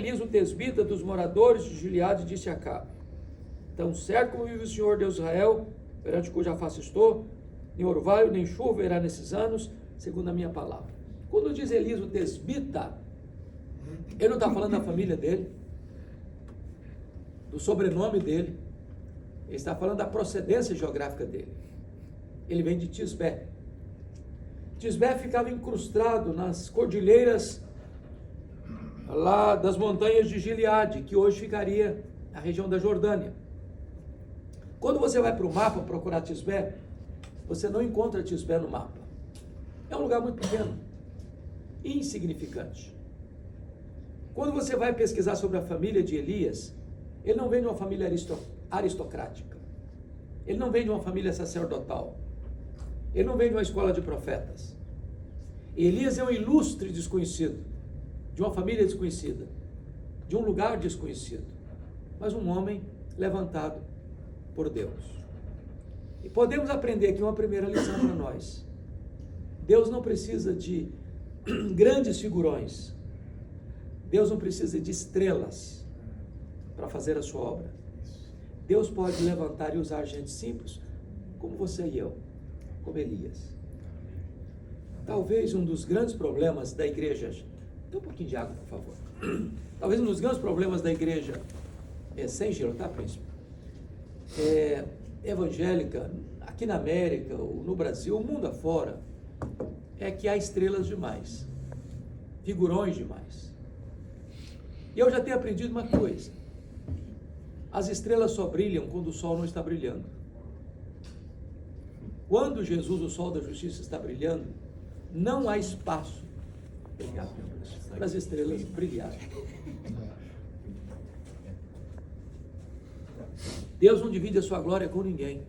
Elias o tesbita dos moradores de Gileade, disse a Acabe: tão certo como vive o Senhor Deus de Israel, perante cuja face estou, nem orvalho nem chuva haverá nesses anos, segundo a minha palavra. Quando diz Elias o tesbita, ele não está falando da família dele, do sobrenome dele, ele está falando da procedência geográfica dele. Ele vem de Tisbé. Tisbé ficava incrustado nas cordilheiras lá das montanhas de Gileade, que hoje ficaria na região da Jordânia. Quando você vai para o mapa procurar Tisbé, você não encontra Tisbé no mapa. É um lugar muito pequeno, insignificante. Quando você vai pesquisar sobre a família de Elias, ele não vem de uma família aristocrática. Ele não vem de uma família sacerdotal. Ele não vem de uma escola de profetas. Elias é um ilustre desconhecido, de uma família desconhecida, de um lugar desconhecido, mas um homem levantado por Deus. E podemos aprender aqui uma primeira lição para nós. Deus não precisa de grandes figurões. Deus não precisa de estrelas para fazer a sua obra. Deus pode levantar e usar gente simples, como você e eu, como Elias. Talvez um dos grandes problemas da igreja, dê um pouquinho de água, por favor. Talvez um dos grandes problemas da igreja, sem gelo, tá, príncipe? Evangélica, aqui na América, ou no Brasil, o mundo afora, é que há estrelas demais, figurões demais. E eu já tenho aprendido uma coisa: as estrelas só brilham quando o sol não está brilhando. Quando Jesus, o sol da justiça, está brilhando, não há espaço para as estrelas brilharem. Deus não divide a sua glória com ninguém.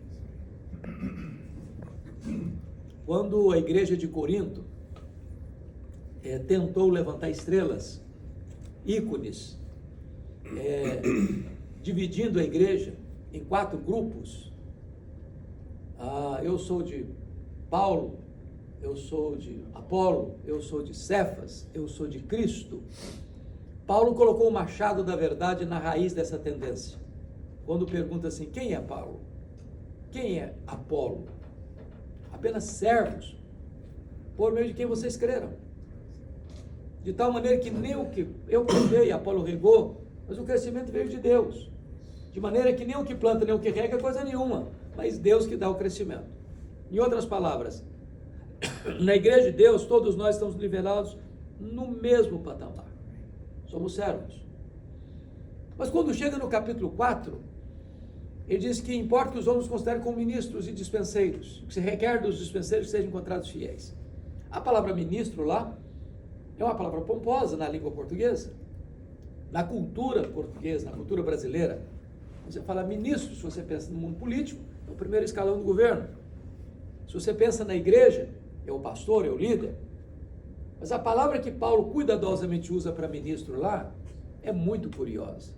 Quando a igreja de Corinto tentou levantar estrelas, ícones, dividindo a igreja em 4 grupos, eu sou de Paulo, eu sou de Apolo, eu sou de Cefas, eu sou de Cristo. Paulo colocou o machado da verdade na raiz dessa tendência. Quando pergunta assim: quem é Paulo? Quem é Apolo? Apenas servos, por meio de quem vocês creram. De tal maneira que nem o que eu plantei, Apolo regou, mas o crescimento veio de Deus. De maneira que nem o que planta, nem o que rega é coisa nenhuma, mas Deus que dá o crescimento. Em outras palavras, na igreja de Deus, todos nós estamos nivelados no mesmo patamar. Somos servos. Mas quando chega no capítulo 4, ele diz que importa que os homens considerem como ministros e dispenseiros, que se requer dos dispenseiros que sejam encontrados fiéis. A palavra ministro lá é uma palavra pomposa na língua portuguesa, na cultura portuguesa, na cultura brasileira. Você fala ministro, se você pensa no mundo político, é o primeiro escalão do governo. Se você pensa na igreja, é o pastor, é o líder. Mas a palavra que Paulo cuidadosamente usa para ministro lá é muito curiosa.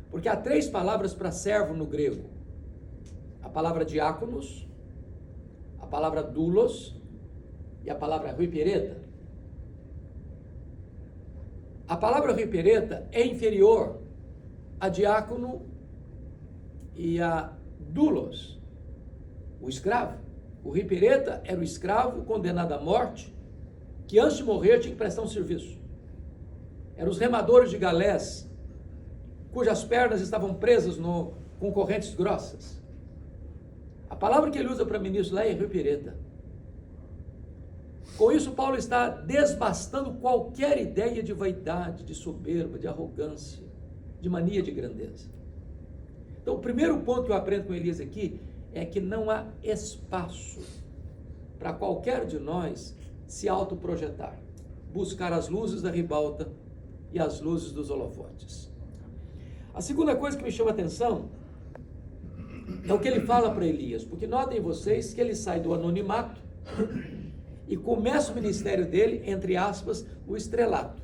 Porque há 3 palavras para servo no grego: a palavra diáconos, a palavra doulos e a palavra huipereta. A palavra huipereta é inferior a diácono e a doulos, o escravo. O huipereta era o escravo condenado à morte, que antes de morrer tinha que prestar um serviço. Eram os remadores de galés, cujas pernas estavam presas com correntes grossas. A palavra que ele usa para ministro lá é huipereta. Com isso, Paulo está desbastando qualquer ideia de vaidade, de soberba, de arrogância, de mania de grandeza. Então, o primeiro ponto que eu aprendo com Elias aqui é que não há espaço para qualquer de nós se autoprojetar, buscar as luzes da ribalta e as luzes dos holofotes. A segunda coisa que me chama a atenção é o que ele fala para Elias, porque notem vocês que ele sai do anonimato e começa o ministério dele, entre aspas, o estrelato.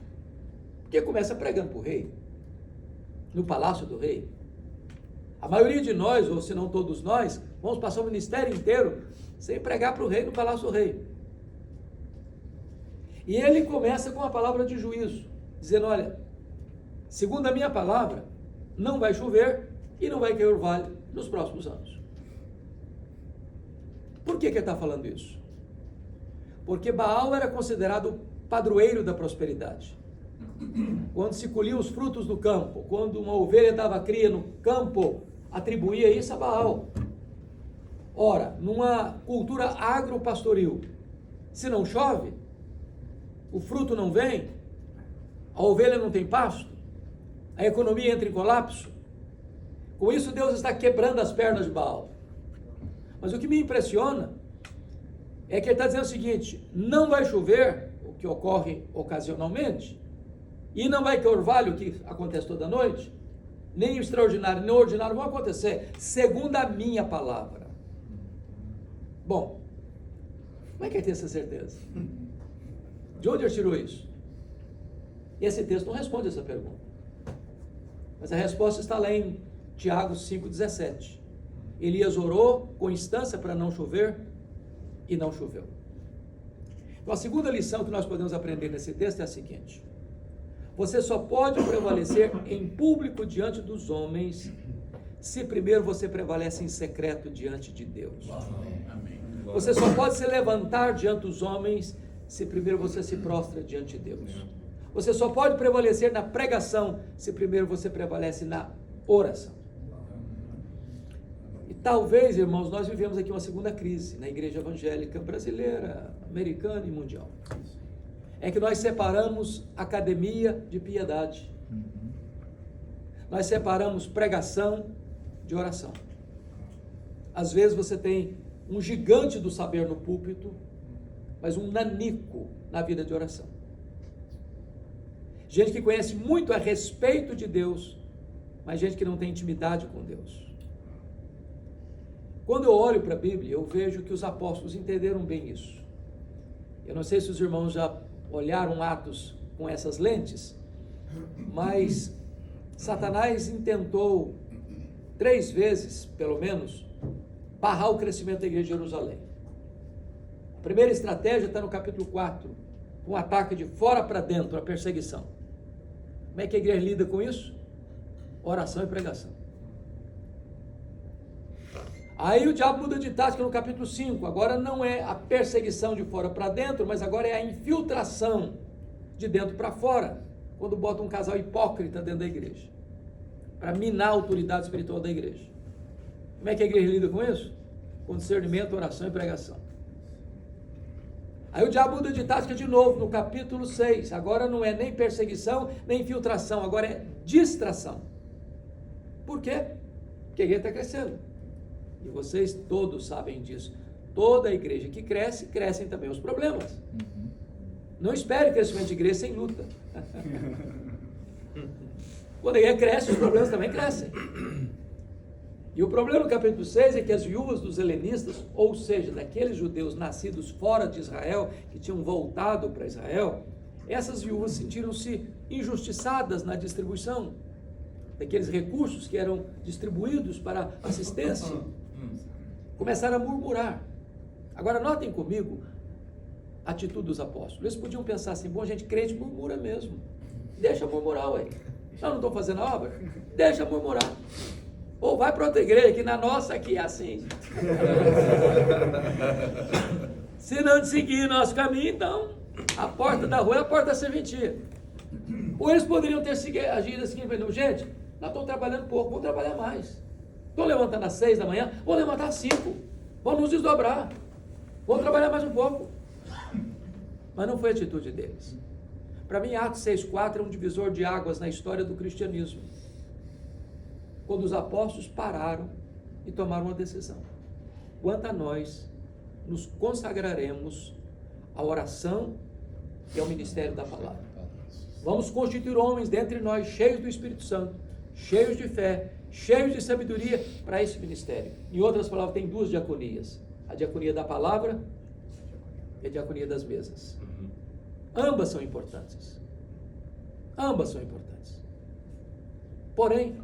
Porque começa pregando para o rei, no palácio do rei. A maioria de nós, ou se não todos nós, vamos passar o ministério inteiro sem pregar para o rei no palácio do rei. E ele começa com a palavra de juízo, dizendo: olha, segundo a minha palavra, não vai chover e não vai cair orvalho nos próximos anos. Por que ele está falando isso? Porque Baal era considerado o padroeiro da prosperidade. Quando se colhiam os frutos do campo, quando uma ovelha dava cria no campo, atribuía isso a Baal. Ora, numa cultura agropastoril, se não chove, o fruto não vem, a ovelha não tem pasto, a economia entra em colapso. Com isso, Deus está quebrando as pernas de Baal. Mas o que me impressiona é que ele está dizendo o seguinte: não vai chover, o que ocorre ocasionalmente, e não vai ter orvalho, o que acontece toda noite, nem o extraordinário, nem o ordinário vão acontecer, segundo a minha palavra. Bom, como é que ele tem essa certeza? De onde ele tirou isso? E esse texto não responde essa pergunta. Mas a resposta está lá em Tiago 5,17. Elias orou com instância para não chover e não choveu. Então, a segunda lição que nós podemos aprender nesse texto é a seguinte: você só pode prevalecer em público diante dos homens se primeiro você prevalece em secreto diante de Deus. Amém. Você só pode se levantar diante dos homens se primeiro você se prostra diante de Deus. Você só pode prevalecer na pregação se primeiro você prevalece na oração. E talvez, irmãos, nós vivemos aqui uma segunda crise na igreja evangélica brasileira, americana e mundial. É que nós separamos academia de piedade. Nós separamos pregação de oração. Às vezes você tem um gigante do saber no púlpito, mas um nanico na vida de oração. Gente que conhece muito a respeito de Deus, mas gente que não tem intimidade com Deus. Quando eu olho para a Bíblia, eu vejo que os apóstolos entenderam bem isso. Eu não sei se os irmãos já olharam Atos com essas lentes, mas Satanás intentou 3 vezes, pelo menos, barrar o crescimento da igreja de Jerusalém. A primeira estratégia está no capítulo 4, um ataque de fora para dentro, a perseguição. Como é que a igreja lida com isso? Oração e pregação. Aí o diabo muda de tática no capítulo 5, agora não é a perseguição de fora para dentro, mas agora é a infiltração de dentro para fora, quando bota um casal hipócrita dentro da igreja, para minar a autoridade espiritual da igreja. Como é que a igreja lida com isso? Com discernimento, oração e pregação. Aí o diabo muda de tática de novo no capítulo 6, agora não é nem perseguição, nem infiltração, agora é distração. Por quê? Porque a igreja está crescendo. E vocês todos sabem disso. Toda a igreja que cresce, crescem também os problemas. Não espere crescimento de igreja sem luta. Quando a igreja cresce, os problemas também crescem. E o problema no capítulo 6 é que as viúvas dos helenistas, ou seja, daqueles judeus nascidos fora de Israel, que tinham voltado para Israel, essas viúvas sentiram-se injustiçadas na distribuição daqueles recursos que eram distribuídos para assistência. Começaram a murmurar. Agora notem comigo a atitude dos apóstolos. Eles podiam pensar assim: bom, gente, crente murmura mesmo. Deixa murmurar, ué. Eu não estou fazendo a obra? Deixa murmurar. Ou vai para outra igreja, que na nossa aqui é assim. Se não te seguir nosso caminho, então a porta da rua é a porta da serventia. Ou eles poderiam ter agido assim: gente, nós estamos trabalhando pouco, vamos trabalhar mais. Estou levantando às 6 da manhã, vou levantar às 5. Vamos nos desdobrar. Vamos trabalhar mais um pouco. Mas não foi a atitude deles. Para mim, Atos 6,4 é um divisor de águas na história do cristianismo. Quando os apóstolos pararam e tomaram uma decisão. Quanto a nós, nos consagraremos à oração e ao ministério da palavra. Vamos constituir homens dentre nós, cheios do Espírito Santo, cheios de fé, cheios de sabedoria para esse ministério. Em outras palavras, tem 2 diaconias: a diaconia da palavra e a diaconia das mesas. Ambas são importantes. Ambas são importantes. Porém,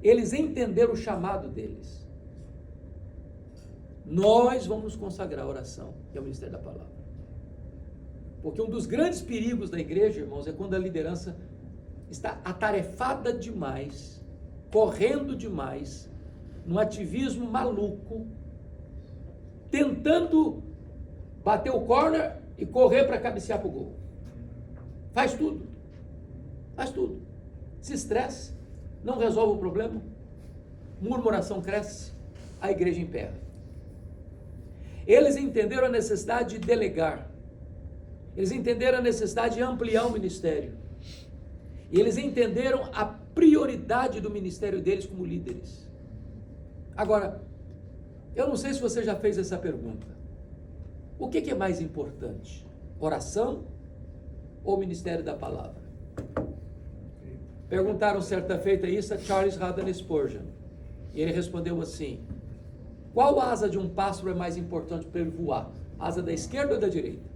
eles entenderam o chamado deles. Nós vamos nos consagrar à oração e ao ministério da palavra. Porque um dos grandes perigos da igreja, irmãos, é quando a liderança está atarefada demais, correndo demais, num ativismo maluco, tentando bater o corner e correr para cabecear para o gol. Faz tudo. Se estressa, não resolve o problema, murmuração cresce, a igreja emperra. Eles entenderam a necessidade de delegar, eles entenderam a necessidade de ampliar o ministério, e eles entenderam a prioridade do ministério deles como líderes. Agora, eu não sei se você já fez essa pergunta. O que é mais importante? Oração ou ministério da palavra? Perguntaram certa feita isso a Charles Haddon Spurgeon. E ele respondeu assim: qual asa de um pássaro é mais importante para ele voar? A asa da esquerda ou da direita?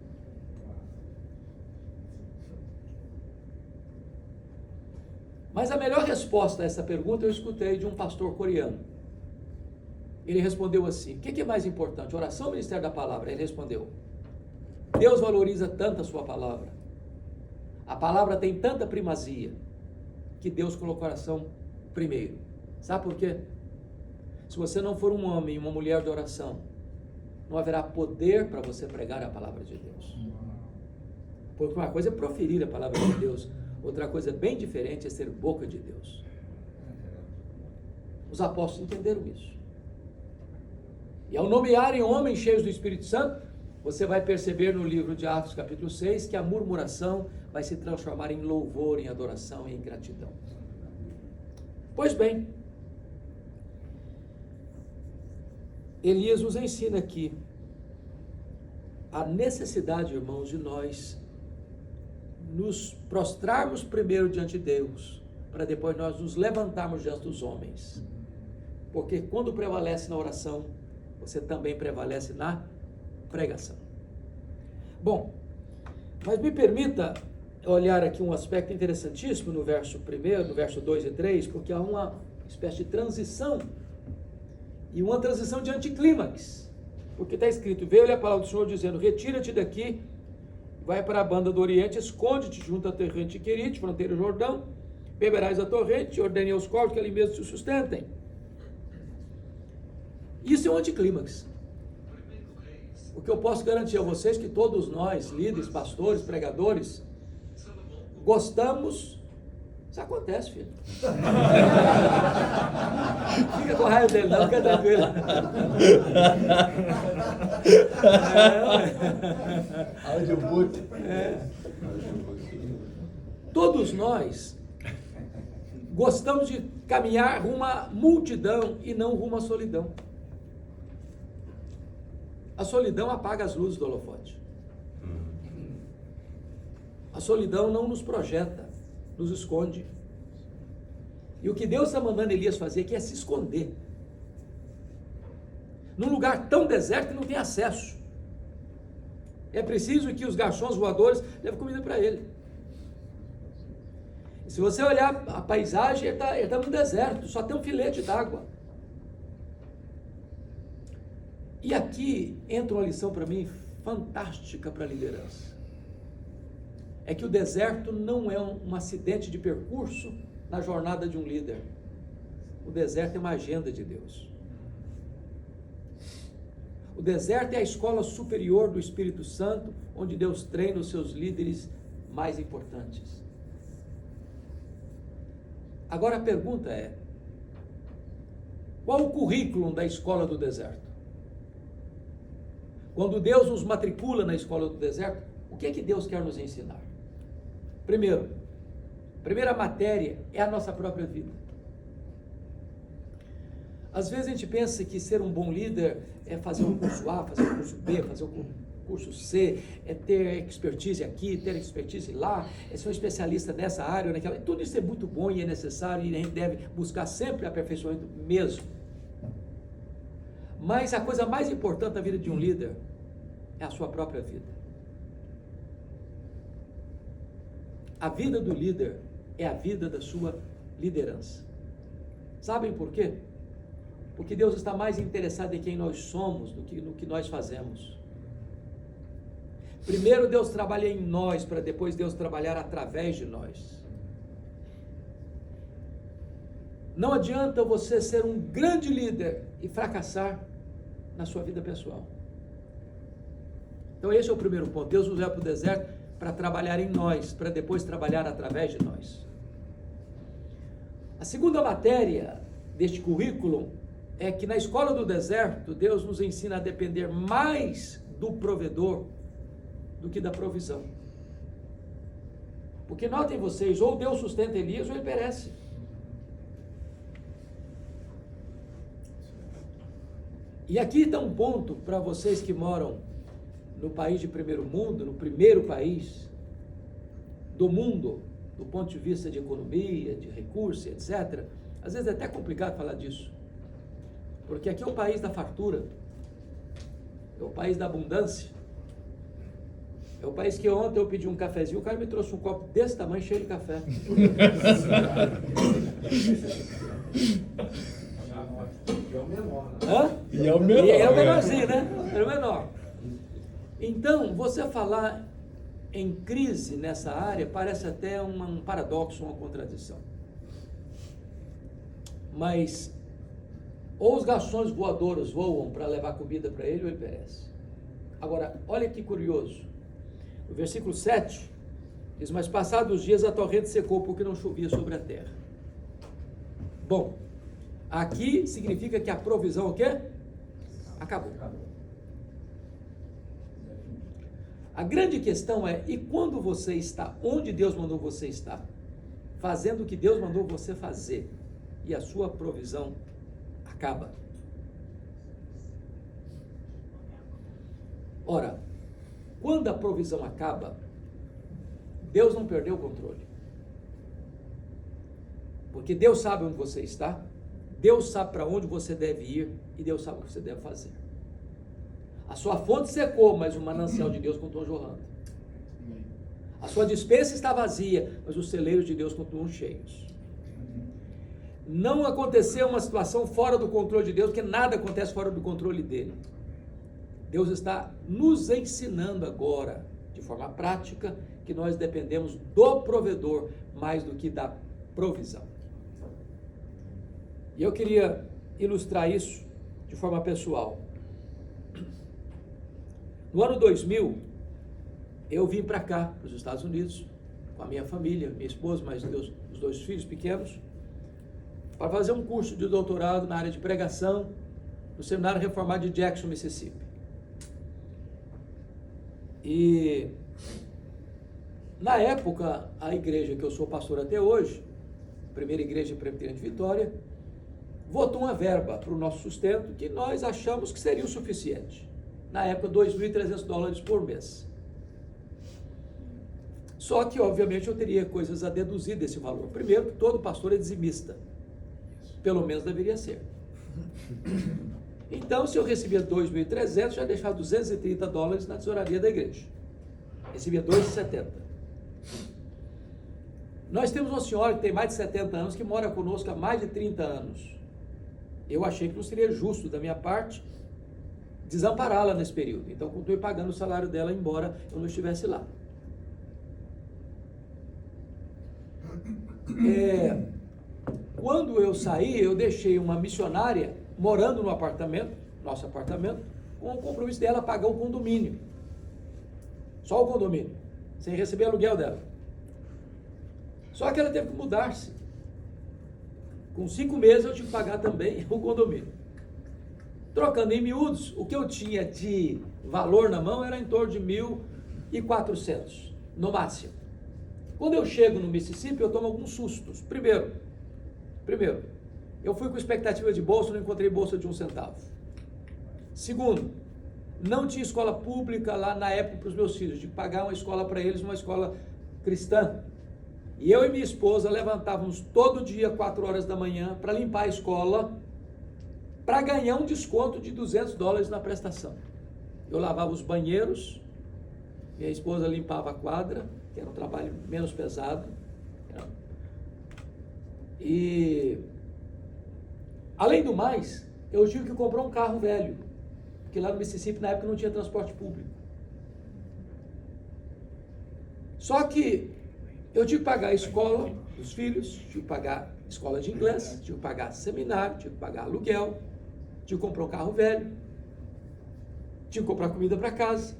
Mas a melhor resposta a essa pergunta eu escutei de um pastor coreano. Ele respondeu assim: o que é mais importante, oração ou ministério da palavra? Ele respondeu: Deus valoriza tanto a sua palavra, a palavra tem tanta primazia, que Deus colocou a oração primeiro. Sabe por quê? Se você não for um homem e uma mulher de oração, não haverá poder para você pregar a palavra de Deus. Porque uma coisa é proferir a palavra de Deus, outra coisa bem diferente é ser boca de Deus. Os apóstolos entenderam isso. E ao nomearem homens cheios do Espírito Santo, você vai perceber no livro de Atos capítulo 6 que a murmuração vai se transformar em louvor, em adoração e em gratidão. Pois bem, Elias nos ensina aqui a necessidade, irmãos, de nós nos prostrarmos primeiro diante de Deus, para depois nós nos levantarmos diante dos homens. Porque quando prevalece na oração, você também prevalece na pregação. Bom, mas me permita olhar aqui um aspecto interessantíssimo no verso 1, no verso 2 e 3, porque há uma espécie de transição, e uma transição de anticlímax, porque está escrito: veio-lhe a palavra do Senhor dizendo, retira-te daqui, vai para a banda do Oriente, esconde-te junto à torrente de Querite, fronteira do Jordão, beberás a torrente, ordenei aos corvos que ali mesmo se sustentem. Isso é um anticlímax. O que eu posso garantir a vocês é que todos nós, líderes, pastores, pregadores, gostamos. Isso acontece, filho. Fica com raiva dele, não, fica tranquilo. Todos nós gostamos de caminhar rumo à multidão e não rumo à solidão. A solidão apaga as luzes do holofote. A solidão não nos projeta, nos esconde. E o que Deus está mandando Elias fazer aqui é se esconder. Num lugar tão deserto que não tem acesso. É preciso que os garçons voadores levem comida para ele. E se você olhar a paisagem, ele está no deserto, só tem um filete d'água. E aqui entra uma lição para mim fantástica para a liderança. É que o deserto não é um acidente de percurso na jornada de um líder. O deserto é uma agenda de Deus. O deserto é a escola superior do Espírito Santo, onde Deus treina os seus líderes mais importantes. Agora a pergunta é: qual o currículo da escola do deserto? Quando Deus nos matricula na escola do deserto, o que é que Deus quer nos ensinar? Primeiro, a primeira matéria é a nossa própria vida. Às vezes a gente pensa que ser um bom líder é fazer o curso A, fazer o curso B, fazer o curso C, é ter expertise aqui, ter expertise lá, é ser um especialista nessa área ou naquela. Tudo isso é muito bom e é necessário e a gente deve buscar sempre aperfeiçoamento mesmo. Mas a coisa mais importante da vida de um líder é a sua própria vida. A vida do líder é a vida da sua liderança. Sabem por quê? Porque Deus está mais interessado em quem nós somos do que no que nós fazemos. Primeiro Deus trabalha em nós, para depois Deus trabalhar através de nós. Não adianta você ser um grande líder e fracassar na sua vida pessoal. Então esse é o primeiro ponto. Deus nos leva para o deserto para trabalhar em nós, para depois trabalhar através de nós. A segunda matéria deste currículo é que na escola do deserto, Deus nos ensina a depender mais do provedor do que da provisão. Porque notem vocês, ou Deus sustenta Elias ou ele perece. E aqui está um ponto para vocês que moram no país de primeiro mundo, no primeiro país do mundo, do ponto de vista de economia, de recursos, etc. Às vezes é até complicado falar disso, porque aqui é o país da fartura, é o país da abundância, é o país que ontem eu pedi um cafezinho, o cara me trouxe um copo desse tamanho, cheio de café. E é o menor, né? Hã? E é o menor. E é o menorzinho, né? É o menor. Então, você falar em crise nessa área parece até um paradoxo, uma contradição. Mas, ou os garçons voadores voam para levar comida para ele, ou ele perece. Agora, olha que curioso. O versículo 7 diz: mas passados os dias a torrente secou porque não chovia sobre a terra. Bom, aqui significa que a provisão o quê? Acabou. A grande questão é, e quando você está onde Deus mandou você estar, fazendo o que Deus mandou você fazer, e a sua provisão acaba? Ora, quando a provisão acaba, Deus não perdeu o controle. Porque Deus sabe onde você está, Deus sabe para onde você deve ir, e Deus sabe o que você deve fazer. A sua fonte secou, mas o manancial de Deus continuou jorrando. A sua despensa está vazia, mas os celeiros de Deus continuam cheios. Não aconteceu uma situação fora do controle de Deus, porque nada acontece fora do controle dele. Deus está nos ensinando agora, de forma prática, que nós dependemos do provedor mais do que da provisão. E eu queria ilustrar isso de forma pessoal. No ano 2000, eu vim para cá, para os Estados Unidos, com a minha família, minha esposa, mais os 2 filhos pequenos, para fazer um curso de doutorado na área de pregação, no Seminário Reformado de Jackson, Mississippi. E, na época, a igreja que eu sou pastor até hoje, primeira igreja presbiteriana de Vitória, votou uma verba para o nosso sustento que nós achamos que seria o suficiente. Na época, $2.300 por mês. Só que, obviamente, eu teria coisas a deduzir desse valor. Primeiro, que todo pastor é dizimista. Pelo menos deveria ser. Então, se eu recebia $2.300, já deixava $230 na tesouraria da igreja. Recebia $2,70. Nós temos uma senhora que tem mais de 70 anos, que mora conosco há mais de 30 anos. Eu achei que não seria justo da minha parte desampará-la nesse período. Então, continuei pagando o salário dela, embora eu não estivesse lá. Quando eu saí, eu deixei uma missionária morando no apartamento, nosso apartamento, com o compromisso dela pagar o condomínio. Só o condomínio, sem receber aluguel dela. Só que ela teve que mudar-se. Com 5 meses eu tive que pagar também o condomínio. Trocando em miúdos, o que eu tinha de valor na mão era em torno de $1.400, no máximo. Quando eu chego no Mississippi, eu tomo alguns sustos. Primeiro, eu fui com expectativa de bolsa, não encontrei bolsa de 1 centavo. Segundo, não tinha escola pública lá na época para os meus filhos, de pagar uma escola para eles, uma escola cristã. E eu e minha esposa levantávamos todo dia, 4 horas da manhã, para limpar a escola, para ganhar um desconto de $200 na prestação. Eu lavava os banheiros, minha esposa limpava a quadra, que era um trabalho menos pesado. E, além do mais, eu tive que comprar um carro velho, porque lá no Mississippi, na época, não tinha transporte público. Só que eu tive que pagar a escola, dos filhos, tive que pagar escola de inglês, tive que pagar seminário, tive que pagar aluguel, tive que comprar um carro velho, tive que comprar comida para casa.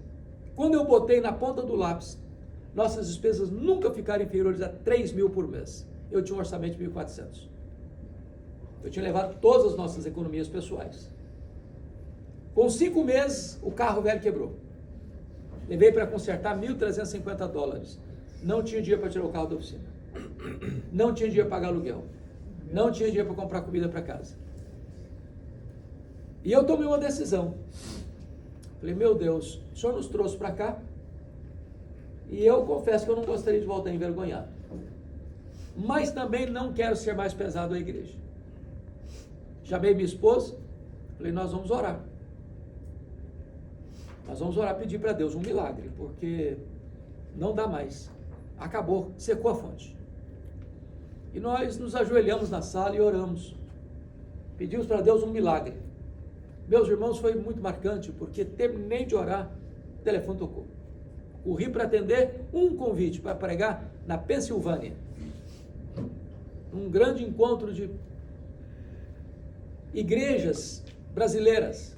Quando eu botei na ponta do lápis, nossas despesas nunca ficaram inferiores a 3 mil por mês. Eu tinha um orçamento de 1.400. Eu tinha levado todas as nossas economias pessoais. Com 5 meses, o carro velho quebrou. Levei para consertar $1.350. Não tinha dinheiro para tirar o carro da oficina. Não tinha dinheiro para pagar aluguel. Não tinha dinheiro para comprar comida para casa. E eu tomei uma decisão. Falei, meu Deus, o Senhor nos trouxe para cá e eu confesso que eu não gostaria de voltar envergonhado. Mas também não quero ser mais pesado à igreja. Chamei minha esposa, falei, nós vamos orar. Nós vamos orar, pedir para Deus um milagre, porque não dá mais. Acabou, secou a fonte. E nós nos ajoelhamos na sala e oramos. Pedimos para Deus um milagre. Meus irmãos, foi muito marcante, porque terminei de orar, o telefone tocou. Corri para atender um convite para pregar na Pensilvânia. Um grande encontro de igrejas brasileiras,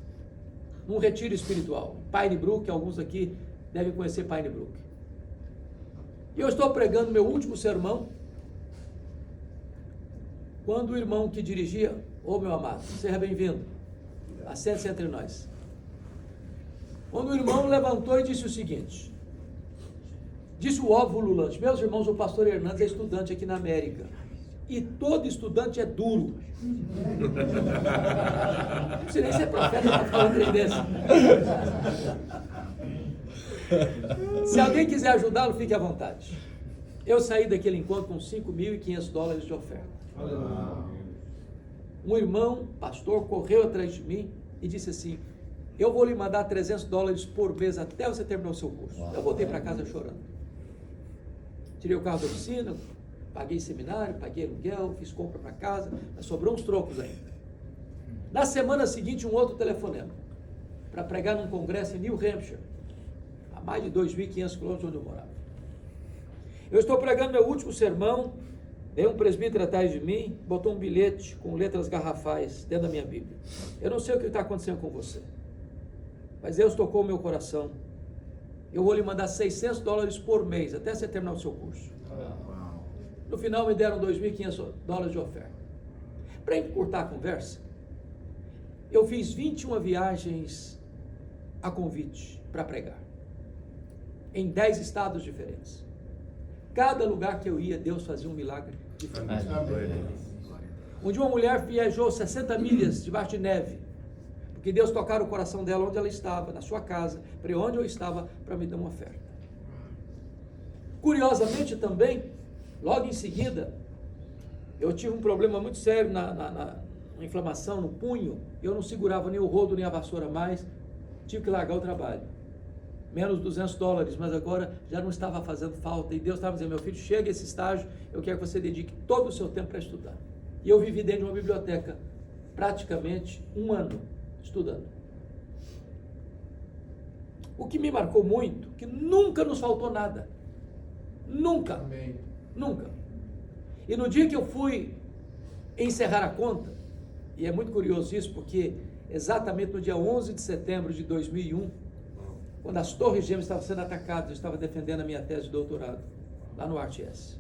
num retiro espiritual, Pine Brook, alguns aqui devem conhecer Pine Brook. E eu estou pregando meu último sermão, quando o irmão que dirigia, meu amado, seja bem-vindo, assente-se entre nós. Quando o irmão levantou e disse o seguinte, disse o óbvio ululante, meus irmãos, o pastor Hernandes é estudante aqui na América, e todo estudante é duro. Não sei nem se é profeta para falar um trem desse. Se alguém quiser ajudá-lo, fique à vontade. Eu saí daquele encontro com $5.500 de oferta. Um irmão, pastor, correu atrás de mim e disse assim, eu vou lhe mandar $300 por mês até você terminar o seu curso. Eu voltei para casa chorando. Tirei o carro da oficina, paguei seminário, paguei aluguel, fiz compra para casa, mas sobrou uns trocos ainda. Na semana seguinte, um outro telefonema, para pregar num congresso em New Hampshire, a mais de 2.500 quilômetros onde eu morava. Eu estou pregando meu último sermão, veio um presbítero atrás de mim, botou um bilhete com letras garrafais dentro da minha Bíblia. Eu não sei o que está acontecendo com você, mas Deus tocou o meu coração. Eu vou lhe mandar $600 por mês, até você terminar o seu curso. No final me deram $2.500 de oferta. Para encurtar a conversa, eu fiz 21 viagens a convite para pregar, em 10 estados diferentes. Cada lugar que eu ia, Deus fazia um milagre diferente. Um dia uma mulher viajou 60 milhas debaixo de neve, porque Deus tocara o coração dela onde ela estava, na sua casa, para onde eu estava, para me dar uma oferta. Curiosamente também, logo em seguida, eu tive um problema muito sério na inflamação no punho, eu não segurava nem o rodo nem a vassoura mais, tive que largar o trabalho. Menos $200, mas agora já não estava fazendo falta, e Deus estava dizendo, meu filho, chega a esse estágio, eu quero que você dedique todo o seu tempo para estudar. E eu vivi dentro de uma biblioteca, praticamente 1 ano, estudando. O que me marcou muito, que nunca nos faltou nada. Nunca. Amém. Nunca. E no dia que eu fui encerrar a conta, e é muito curioso isso, porque exatamente no dia 11 de setembro de 2001, quando as Torres Gêmeas estavam sendo atacadas, eu estava defendendo a minha tese de doutorado, lá no RTS.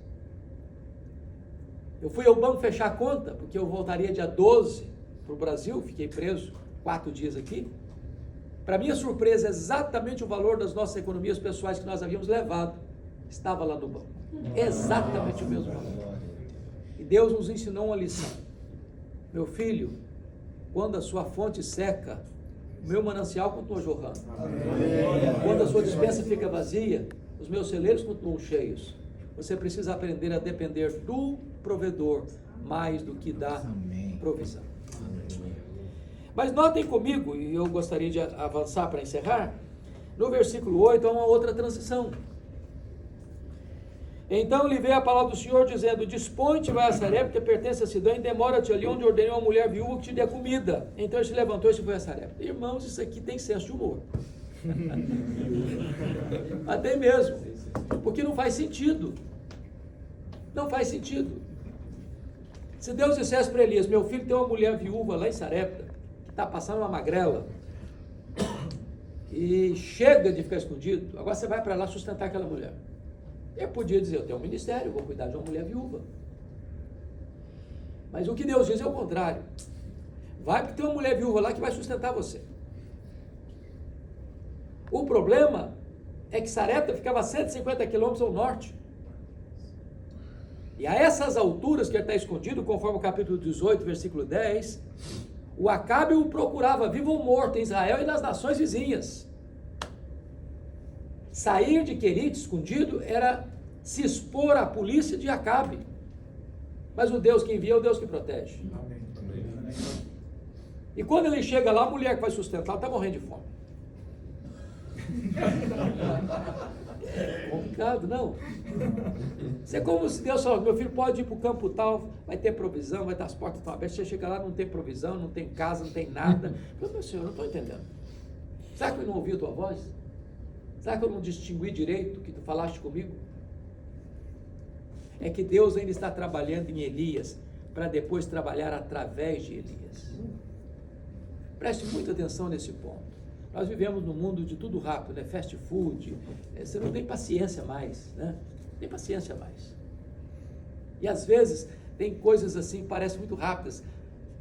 Eu fui ao banco fechar a conta, porque eu voltaria dia 12 para o Brasil, fiquei preso 4 dias aqui. Para minha surpresa, exatamente o valor das nossas economias pessoais que nós havíamos levado, estava lá no banco. Exatamente o mesmo valor. E Deus nos ensinou uma lição. Meu filho, quando a sua fonte seca, o meu manancial continua jorrando. Quando a sua despensa fica vazia, os meus celeiros continuam cheios. Você precisa aprender a depender do provedor mais do que da provisão. Mas notem comigo, e eu gostaria de avançar para encerrar, no versículo 8 há uma outra transição. Então lhe veio a palavra do Senhor dizendo, dispõe-te, vai a Sarepta, que pertence a Sidom, e demora-te ali onde ordenei uma mulher viúva que te dê comida. Então ele se levantou e se foi a Sarepta. Irmãos, isso aqui tem senso de humor. Até mesmo, porque não faz sentido. Não faz sentido. Se Deus dissesse para Elias, meu filho tem uma mulher viúva lá em Sarepta, que está passando uma magrela, e chega de ficar escondido, agora você vai para lá sustentar aquela mulher. Eu podia dizer, eu tenho um ministério, vou cuidar de uma mulher viúva. Mas o que Deus diz é o contrário. Vai porque tem uma mulher viúva lá que vai sustentar você. O problema é que Sarepta ficava a 150 quilômetros ao norte. E a essas alturas que ele está escondido, conforme o capítulo 18, versículo 10, o Acabe o procurava, vivo ou morto, em Israel e nas nações vizinhas. Sair de Querite escondido era se expor à polícia de Acabe. Mas o Deus que envia é o Deus que protege. Amém. E quando ele chega lá, a mulher que vai sustentar está morrendo de fome. É complicado, não? Isso é como se Deus falasse, meu filho pode ir para o campo tal, vai ter provisão, vai ter as portas tão abertas. Você chega lá, não tem provisão, não tem casa, não tem nada. Eu falo, meu senhor, eu não estou entendendo. Será que eu não ouvi a tua voz? Será que eu não distingui direito o que tu falaste comigo? É que Deus ainda está trabalhando em Elias, para depois trabalhar através de Elias. Preste muita atenção nesse ponto. Nós vivemos num mundo de tudo rápido, né? Fast food, você não tem paciência mais, né? Não tem paciência mais. E às vezes tem coisas assim que parecem muito rápidas.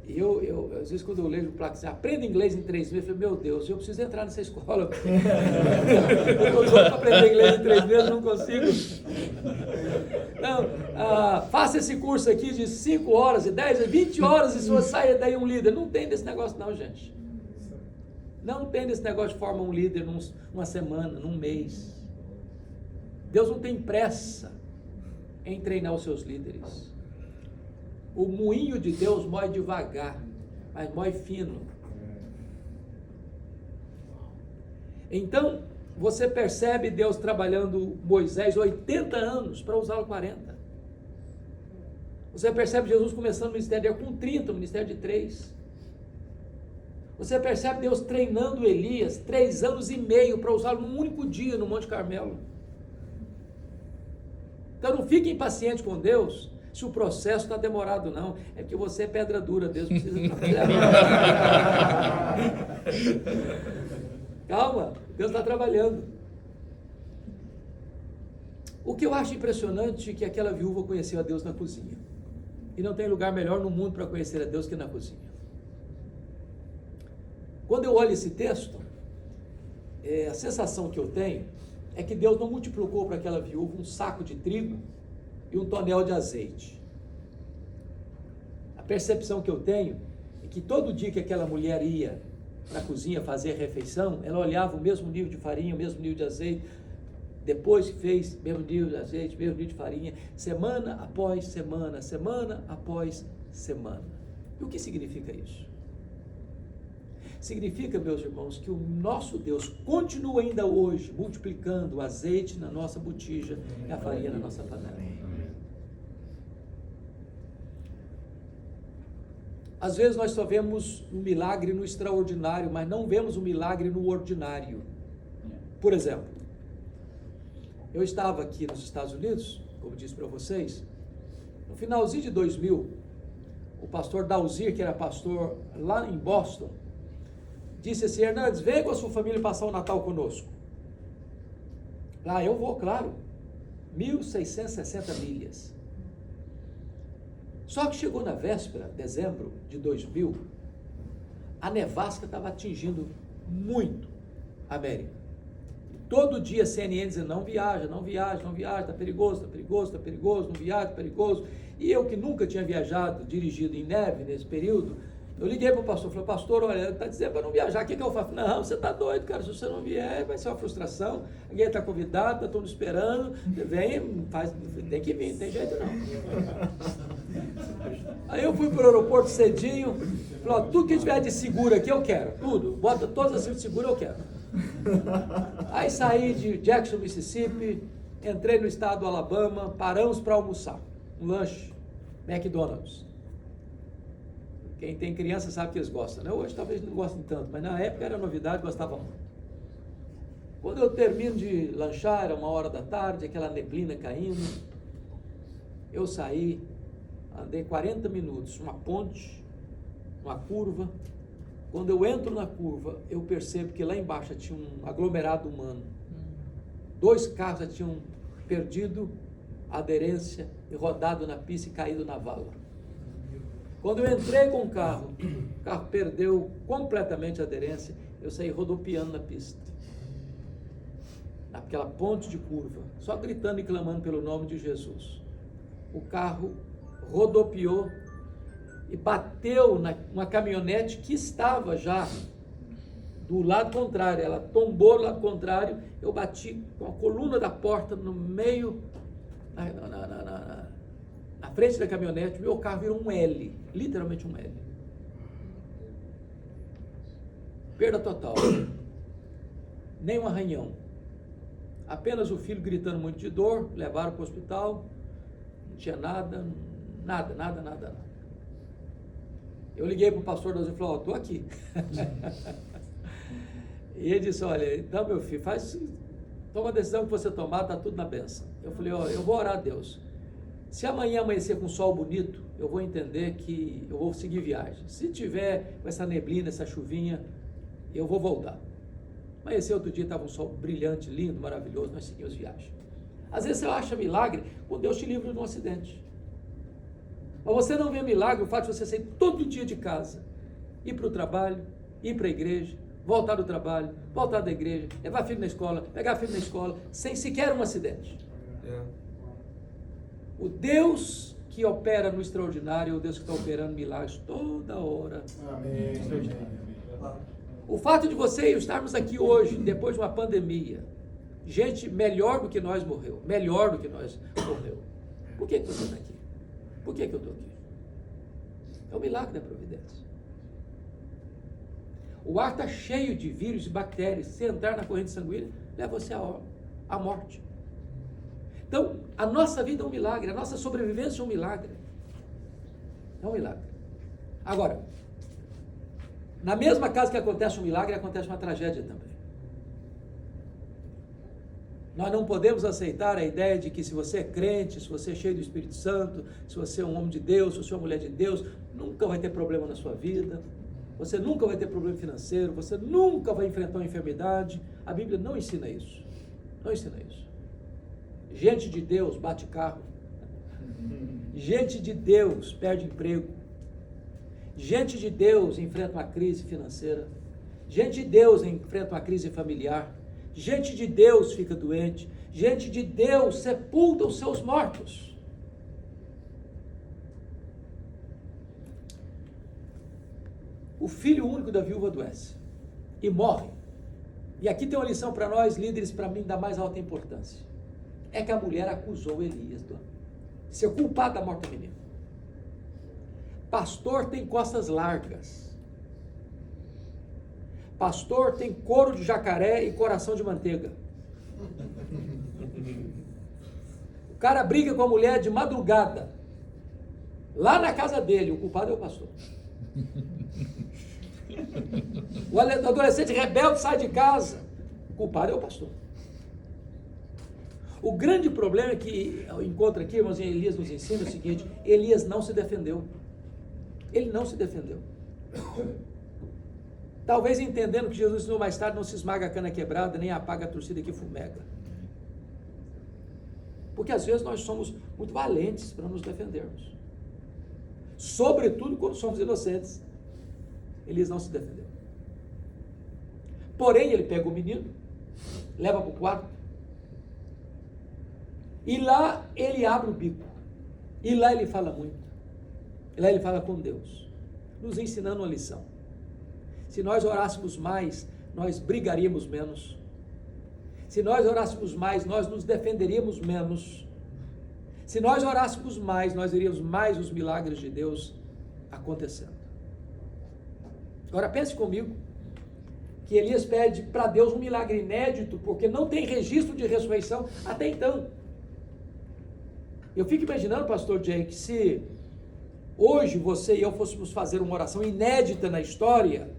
E eu às vezes quando eu leio o placa assim, aprenda inglês em 3 meses, eu falo, meu Deus, eu preciso entrar nessa escola. Eu estou louco para aprender inglês em 3 meses, não consigo. Não, faça esse curso aqui de 5 horas, e 10, 20 horas e você saia daí um líder. Não tem desse negócio não, gente. Não tem desse negócio de formar um líder numa semana, num mês. Deus não tem pressa em treinar os seus líderes. O moinho de Deus mói devagar, mas mói fino. Então, você percebe Deus trabalhando Moisés 80 anos para usá-lo 40. Você percebe Jesus começando o ministério com 30, o ministério de 3. Você percebe Deus treinando Elias 3 anos e meio para usá-lo num único dia no Monte Carmelo. Então não fique impaciente com Deus se o processo está demorado, não. É porque você é pedra dura, Deus precisa trabalhar. Calma, Deus está trabalhando. O que eu acho impressionante é que aquela viúva conheceu a Deus na cozinha. E não tem lugar melhor no mundo para conhecer a Deus que na cozinha. Quando eu olho esse texto, a sensação que eu tenho é que Deus não multiplicou para aquela viúva um saco de trigo e um tonel de azeite. A percepção que eu tenho é que todo dia que aquela mulher ia para a cozinha fazer a refeição, ela olhava o mesmo nível de farinha, o mesmo nível de azeite, depois que fez o mesmo nível de azeite, o mesmo nível de farinha, semana após semana, semana após semana. E o que significa isso? Significa, meus irmãos, que o nosso Deus continua ainda hoje multiplicando o azeite na nossa botija e a farinha na nossa panela. Às vezes nós só vemos um milagre no extraordinário, mas não vemos um milagre no ordinário. Por exemplo, eu estava aqui nos Estados Unidos, como disse para vocês, no finalzinho de 2000, o pastor Dalzir, que era pastor lá em Boston, disse assim, Hernandes, vem com a sua família passar o Natal conosco. Eu vou, claro. 1.660 milhas. Só que chegou na véspera, dezembro de 2000, a nevasca estava atingindo muito a América. Todo dia a CNN dizia, não viaja, está perigoso, não viaja, está perigoso. E eu que nunca tinha viajado, dirigido em neve nesse período, eu liguei para o pastor, falei, pastor, olha, está dizendo para não viajar, o que eu faço? Não, você está doido, cara, se você não vier, vai ser uma frustração, ninguém está convidado, está todo esperando, vem, tem que vir, não tem jeito não. Aí eu fui para o aeroporto cedinho, falei, tudo que tiver de seguro aqui eu quero, tudo, bota todas as de seguro eu quero. Aí saí de Jackson, Mississippi, entrei no estado do Alabama, paramos para almoçar, um lanche, McDonald's. Quem tem criança sabe que eles gostam, né? Hoje talvez não gostem tanto, mas na época era novidade, gostavam muito. Quando eu termino de lanchar, era 1h da tarde, aquela neblina caindo. Eu saí, andei 40 minutos, uma ponte, uma curva. Quando eu entro na curva, eu percebo que lá embaixo tinha um aglomerado humano. 2 carros já tinham perdido a aderência e rodado na pista e caído na vala. Quando eu entrei com o carro perdeu completamente a aderência, eu saí rodopiando na pista. Naquela ponte de curva, só gritando e clamando pelo nome de Jesus. O carro rodopiou e bateu numa caminhonete que estava já do lado contrário. Ela tombou do lado contrário, eu bati com a coluna da porta no meio, na frente da caminhonete. Meu carro virou um L, literalmente um L. Perda total. Nem um arranhão. Apenas o filho gritando muito de dor, levaram para o hospital, não tinha nada. Eu liguei para o pastor Deus e falei, estou aqui. E ele disse, olha, então meu filho, toma a decisão que você tomar, está tudo na bênção. Eu falei, eu vou orar a Deus. Se amanhã amanhecer com sol bonito, eu vou entender que eu vou seguir viagem. Se tiver com essa neblina, essa chuvinha, eu vou voltar. Amanheceu outro dia, estava um sol brilhante, lindo, maravilhoso, nós seguimos viagem. Às vezes você acha milagre quando Deus te livra de um acidente. Mas você não vê milagre o fato de você sair todo dia de casa, ir para o trabalho, ir para a igreja, voltar do trabalho, voltar da igreja, levar filho na escola, pegar filho na escola, sem sequer um acidente. O Deus que opera no extraordinário é o Deus que está operando milagres toda hora. Amém. O fato de você e eu estarmos aqui hoje, depois de uma pandemia, gente melhor do que nós morreu. Por que você está aqui? Por que eu estou aqui? É o milagre da providência. O ar está cheio de vírus e bactérias. Se entrar na corrente sanguínea, leva você à morte. Então, a nossa vida é um milagre, a nossa sobrevivência é um milagre. É um milagre. Agora, na mesma casa que acontece um milagre, acontece uma tragédia também. Nós não podemos aceitar a ideia de que se você é crente, se você é cheio do Espírito Santo, se você é um homem de Deus, se você é uma mulher de Deus, nunca vai ter problema na sua vida, você nunca vai ter problema financeiro, você nunca vai enfrentar uma enfermidade. A Bíblia não ensina isso. Não ensina isso. Gente de Deus bate carro. Gente de Deus perde emprego. Gente de Deus enfrenta uma crise financeira. Gente de Deus enfrenta uma crise familiar. Gente de Deus fica doente. Gente de Deus sepulta os seus mortos. O filho único da viúva adoece e morre. E aqui tem uma lição para nós, líderes, para mim, da mais alta importância. É que a mulher acusou Elias de ser culpado da morte da menina. Pastor tem costas largas. Pastor tem couro de jacaré e coração de manteiga. O cara briga com a mulher de madrugada. Lá na casa dele, o culpado é o pastor. O adolescente rebelde sai de casa, o culpado é o pastor. O grande problema que eu encontro aqui, irmãos, Elias nos ensina o seguinte: Elias não se defendeu. Ele não se defendeu. Talvez entendendo que Jesus ensinou mais tarde, não se esmaga a cana quebrada, nem apaga a torcida que fumega. Porque às vezes nós somos muito valentes para nos defendermos. Sobretudo quando somos inocentes. Elias não se defendeu. Porém, ele pega o menino, leva para o quarto, e lá ele abre o bico. E lá ele fala muito. E lá ele fala com Deus, nos ensinando uma lição. Se nós orássemos mais, nós brigaríamos menos. Se nós orássemos mais, nós nos defenderíamos menos. Se nós orássemos mais, nós veríamos mais os milagres de Deus acontecendo. Agora pense comigo, que Elias pede para Deus um milagre inédito, porque não tem registro de ressurreição até então. Eu fico imaginando, pastor Jay, que se hoje você e eu fôssemos fazer uma oração inédita na história,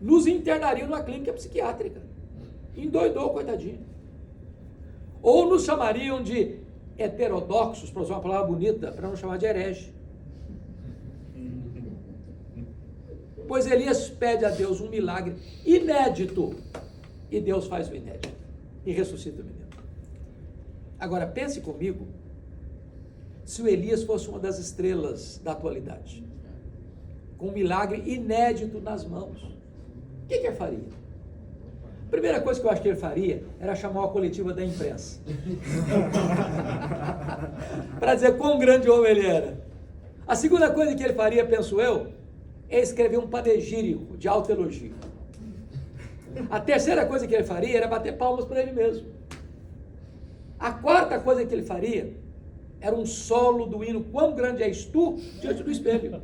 nos internariam numa clínica psiquiátrica. Endoidou, coitadinho. Ou nos chamariam de heterodoxos, para usar uma palavra bonita, para não chamar de herege. Pois Elias pede a Deus um milagre inédito, e Deus faz o inédito, e ressuscita o menino. Agora, pense comigo, se o Elias fosse uma das estrelas da atualidade, com um milagre inédito nas mãos, o que ele faria? A primeira coisa que eu acho que ele faria era chamar uma coletiva da imprensa, para dizer quão grande homem ele era. A segunda coisa que ele faria, penso eu, é escrever um panegírico de alto elogio. A terceira coisa que ele faria era bater palmas para ele mesmo. A quarta coisa que ele faria era um solo do hino Quão Grande És Tu, diante do espelho.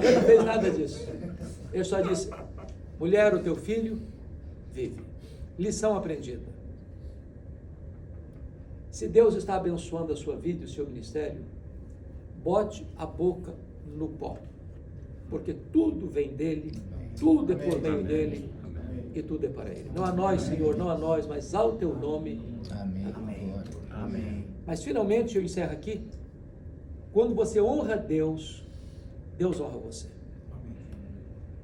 Ele não fez nada disso. Ele só disse: mulher, o teu filho vive. Lição aprendida. Se Deus está abençoando a sua vida e o seu ministério, bote a boca no pó, porque tudo vem dele, tudo é por meio dele e tudo é para ele. Não a nós, Senhor, não a nós, mas ao teu nome. Amém. Amém. Mas finalmente eu encerro aqui. Quando você honra Deus, Deus honra você.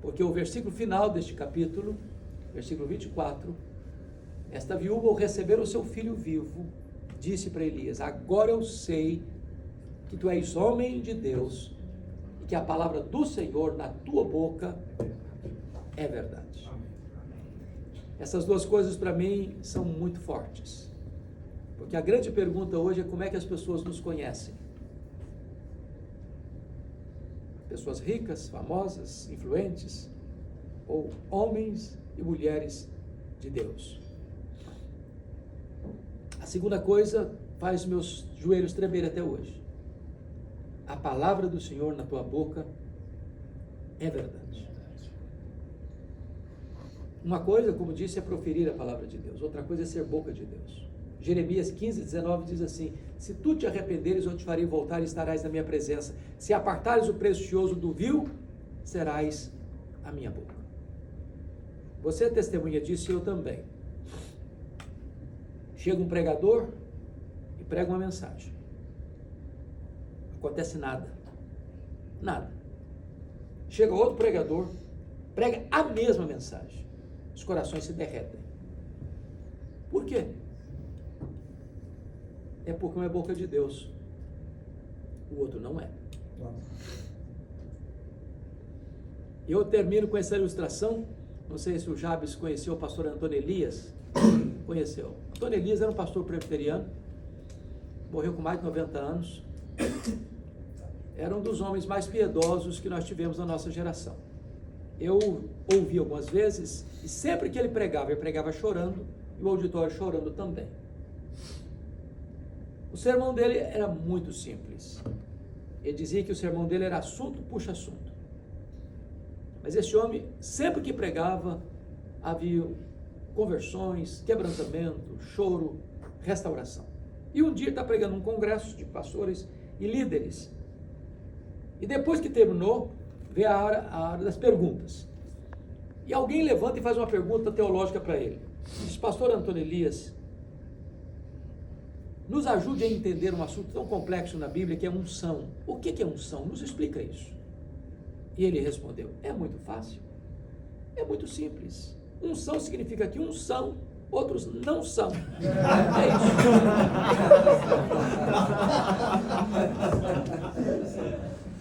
Porque o versículo final deste capítulo, versículo 24, esta viúva, ao receber o seu filho vivo, disse para Elias: agora eu sei que tu és homem de Deus e que a palavra do Senhor na tua boca é verdade. Essas duas coisas para mim são muito fortes, porque a grande pergunta hoje é como é que as pessoas nos conhecem. Pessoas ricas, famosas, influentes, ou homens e mulheres de Deus. A segunda coisa faz meus joelhos tremer até hoje. A palavra do Senhor na tua boca é verdade. Uma coisa, como disse, é proferir a palavra de Deus. Outra coisa é ser boca de Deus. Jeremias 15:19 diz assim: se tu te arrependeres, eu te farei voltar e estarás na minha presença. Se apartares o precioso do vil, serás a minha boca. Você é testemunha disso e eu também. Chega um pregador e prega uma mensagem. Não acontece nada. Nada. Chega outro pregador, prega a mesma mensagem. Os corações se derretem. Por quê? É porque um é boca de Deus, o outro não é. Eu termino com essa ilustração. Não sei se o Jabes conheceu o pastor Antônio Elias. Conheceu. Antônio Elias era um pastor presbiteriano, morreu com mais de 90 anos. Era um dos homens mais piedosos que nós tivemos na nossa geração. Eu ouvi algumas vezes, e sempre que ele pregava chorando, e o auditório chorando também. O sermão dele era muito simples. Ele dizia que o sermão dele era assunto puxa assunto. Mas esse homem, sempre que pregava, havia conversões, quebrantamento, choro, restauração. E um dia está pregando um congresso de pastores e líderes. E depois que terminou, veio a hora das perguntas. E alguém levanta e faz uma pergunta teológica para ele. Diz: pastor Antônio Elias, nos ajude a entender um assunto tão complexo na Bíblia que é unção. O que é unção? Nos explica isso. E ele respondeu: é muito fácil, é muito simples. Unção significa que uns são, outros não são. É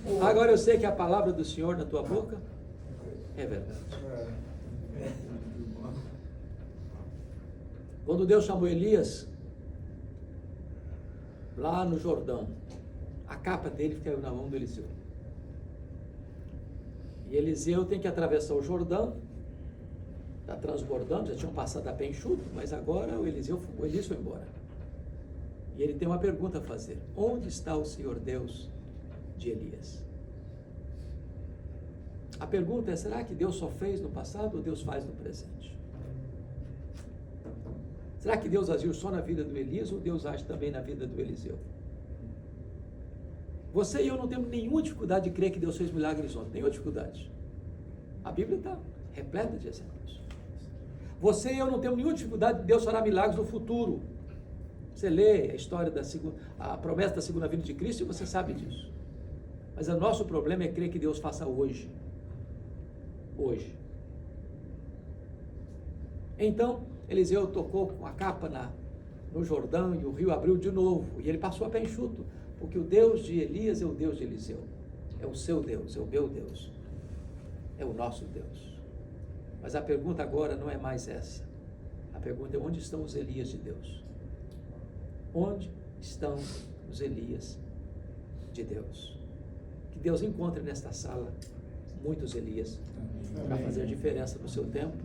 isso. Agora eu sei que a palavra do Senhor na tua boca é verdade. Quando Deus chamou Elias lá no Jordão, a capa dele caiu na mão do Eliseu. E Eliseu tem que atravessar o Jordão, está transbordando, já tinham passado a pé enxuto, mas agora o Elias foi embora. E ele tem uma pergunta a fazer: onde está o Senhor Deus de Elias? A pergunta é: será que Deus só fez no passado ou Deus faz no presente? Será que Deus agiu só na vida do Elias ou Deus age também na vida do Eliseu? Você e eu não temos nenhuma dificuldade de crer que Deus fez milagres ontem, nenhuma dificuldade. A Bíblia está repleta de exemplos. Você e eu não temos nenhuma dificuldade de Deus fará milagres no futuro. Você lê a história a promessa da segunda vinda de Cristo e você sabe disso. Mas o nosso problema é crer que Deus faça hoje. Hoje. Então, Eliseu tocou com a capa no Jordão e o rio abriu de novo. E ele passou a pé enxuto, porque o Deus de Elias é o Deus de Eliseu. É o seu Deus, é o meu Deus. É o nosso Deus. Mas a pergunta agora não é mais essa. A pergunta é: onde estão os Elias de Deus? Onde estão os Elias de Deus? Que Deus encontre nesta sala muitos Elias para fazer diferença no seu tempo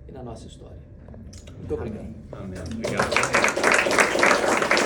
e na nossa história. Muito obrigado. Amém. Amém. Obrigado.